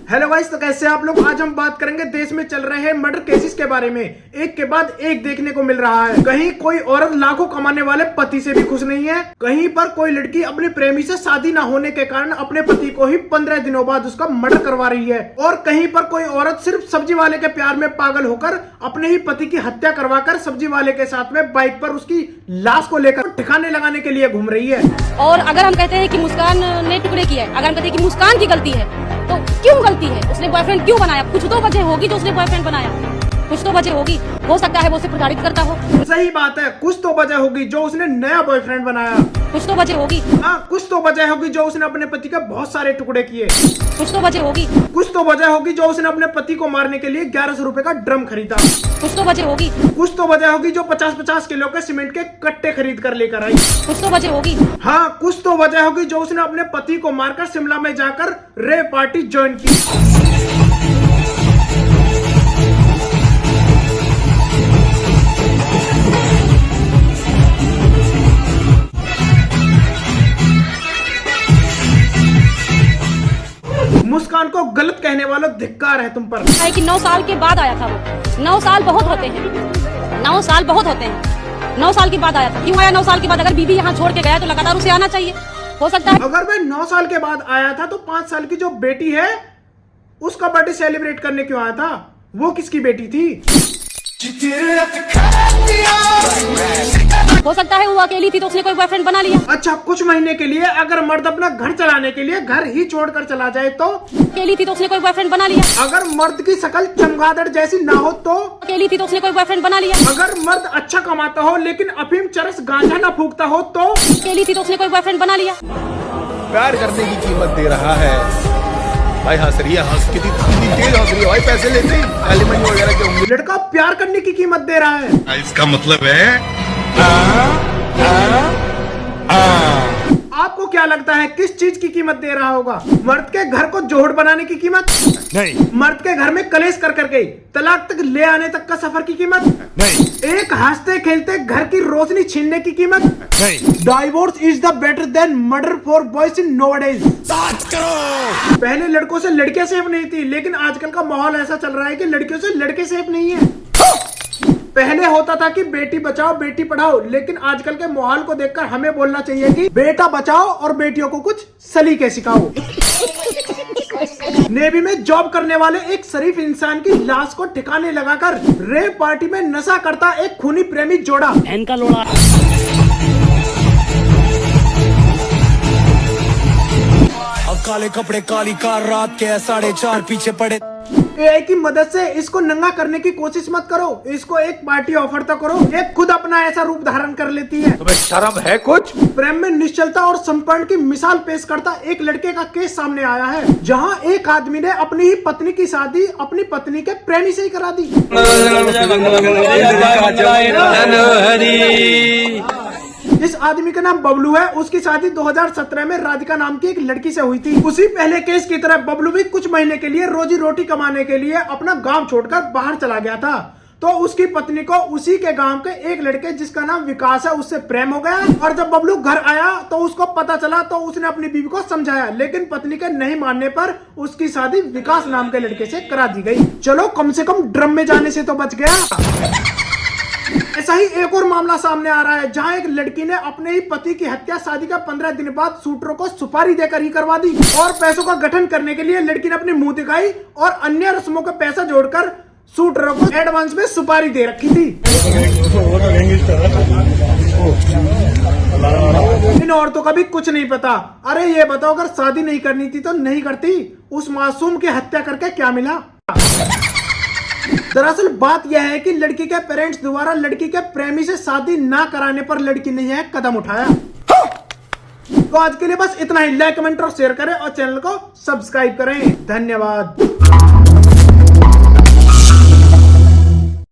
Hello guys, तो कैसे आप लोग। आज हम बात करेंगे देश में चल रहे मर्डर केसेस के बारे में। एक के बाद एक देखने को मिल रहा है। कहीं कोई औरत लाखों कमाने वाले पति से भी खुश नहीं है, कहीं पर कोई लड़की अपने प्रेमी से शादी न होने के कारण अपने पति को ही 15 दिनों बाद उसका मर्डर करवा रही है, और कहीं पर कोई औरत सिर्फ सब्जी वाले के प्यार में पागल होकर अपने ही पति की हत्या करवाकर सब्जी वाले के साथ में बाइक पर उसकी लाश को लेकर ठिकाने लगाने के लिए घूम रही है। और अगर हम कहते हैं कि मुस्कान ने टुकड़े किए, अगर हम कहते हैं कि मुस्कान की गलती है, तो क्यों गलती है? उसने बॉयफ्रेंड क्यों बनाया? कुछ तो वजह होगी जो उसने बॉयफ्रेंड बनाया, कुछ तो वजह होगी। हो सकता है वो उसे प्रताड़ित करता हो। सही बात है, कुछ तो वजह होगी जो उसने नया बॉयफ्रेंड बनाया। कुछ तो वजह होगी। हाँ, कुछ तो वजह होगी जो उसने अपने पति के बहुत सारे टुकड़े किए। कुछ तो वजह होगी। कुछ तो वजह होगी जो उसने अपने पति को मारने के लिए 1100 रुपए का ड्रम खरीदा। कुछ तो वजह होगी। कुछ तो वजह होगी जो 50-50 किलो के सीमेंट के कट्टे खरीद कर लेकर आई। कुछ तो वजह होगी। हाँ, कुछ तो वजह होगी जो उसने अपने पति को मारकर शिमला में जाकर रेव पार्टी ज्वाइन की। मुस्कान को गलत कहने वालों, धिक्कार है तुम पर। है कि 9 साल के बाद आया था वो। 9 साल बहुत होते हैं, 9 साल बहुत होते हैं। 9 साल के बाद आया था। क्यों आया 9 साल के बाद? अगर बीबी यहाँ छोड़ के गया तो लगातार उसे आना चाहिए। हो सकता है अगर मैं 9 साल के बाद आया था तो 5 साल की जो बेटी है उसका बर्थडे सेलिब्रेट करने क्यों आया था? वो किसकी बेटी थी? हो सकता है वो अकेली थी तो उसने कोई बॉयफ्रेंड बना लिया। अच्छा, कुछ महीने के लिए अगर मर्द अपना घर चलाने के लिए घर ही छोड़कर चला जाए तो? अकेली थी तो उसने कोई बॉयफ्रेंड बना लिया। अगर मर्द की शक्ल चमगादड़ जैसी ना हो तो? अकेली थी तो उसने कोई बॉयफ्रेंड बना लिया। अगर मर्द अच्छा कमाता हो लेकिन अफीम चरस गांजा ना फूकता हो तो? अकेली थी तो उसने कोई बॉयफ्रेंड बना लिया। प्यार करने की कीमत दे रहा है भाई। हंस रही है, कितनी तेज हंस रही है भाई। पैसे लेते हैं एलिमेंट वगैरह के होंगे। लड़का प्यार करने की कीमत दे रहा है। इसका मतलब है आपको क्या लगता है किस चीज की कीमत दे रहा होगा? मर्द के घर को जोहड़ बनाने की कीमत नहीं। मर्द के घर में कलेश कर करके तलाक तक ले आने तक का सफर की कीमत नहीं। एक हंसते खेलते घर की रोशनी छीनने की कीमत नहीं। Divorce is the better than murder for boys in nowadays. पहले लड़कों से लड़कियां सेफ नहीं थी, लेकिन आजकल का माहौल ऐसा चल रहा है कि लड़कियों से लड़के सेफ नहीं है। पहले होता था कि बेटी बचाओ बेटी पढ़ाओ, लेकिन आजकल के माहौल को देखकर हमें बोलना चाहिए कि बेटा बचाओ और बेटियों को कुछ सलीके सिखाओ। नेवी में जॉब करने वाले एक शरीफ इंसान की लाश को ठिकाने लगाकर रेव पार्टी में नशा करता एक खूनी प्रेमी जोड़ा। का लोड़ा। अब काले कपड़े काली कार रात के 4:30 पीछे पड़े। एआई की मदद से इसको नंगा करने की कोशिश मत करो, इसको एक पार्टी ऑफर तो करो। ये खुद अपना ऐसा रूप धारण कर लेती है। तुम्हें शर्म है कुछ? प्रेम में निश्चलता और समर्पण की मिसाल पेश करता एक लड़के का केस सामने आया है, जहां एक आदमी ने अपनी ही पत्नी की शादी अपनी पत्नी के प्रेमी से ही करा दी। इस आदमी का नाम बबलू है। उसकी शादी 2017 में राधिका नाम की एक लड़की से हुई थी। उसी पहले केस की तरह बबलू भी कुछ महीने के लिए रोजी रोटी कमाने के लिए अपना गांव छोड़कर बाहर चला गया था। तो उसकी पत्नी को उसी के गांव के एक लड़के जिसका नाम विकास है उससे प्रेम हो गया, और जब बबलू घर आया तो उसको पता चला तो उसने अपनी बीवी को समझाया, लेकिन पत्नी के नहीं मानने पर उसकी शादी विकास नाम के लड़के से करा दी गई। चलो, कम से कम ड्रम में जाने से तो बच गया। ऐसा ही एक और मामला सामने आ रहा है, जहां एक लड़की ने अपने ही पति की हत्या शादी का 15 दिन बाद शूटरों को सुपारी देकर ही करवा दी, और पैसों का गठन करने के लिए लड़की ने अपनी मुंह दिखाई और अन्य रस्मों का पैसा जोड़कर शूटरों को एडवांस में सुपारी दे रखी थी। इन औरतों का भी कुछ नहीं पता। अरे ये बताओ, अगर शादी नहीं करनी थी तो नहीं करती? उस मासूम की हत्या करके क्या मिला? दरअसल बात यह है कि लड़की के पेरेंट्स द्वारा लड़की के प्रेमी से शादी ना कराने पर लड़की ने यह कदम उठाया। तो आज के लिए बस इतना ही। लाइक, कमेंट और शेयर करें और चैनल को सब्सक्राइब करें। धन्यवाद।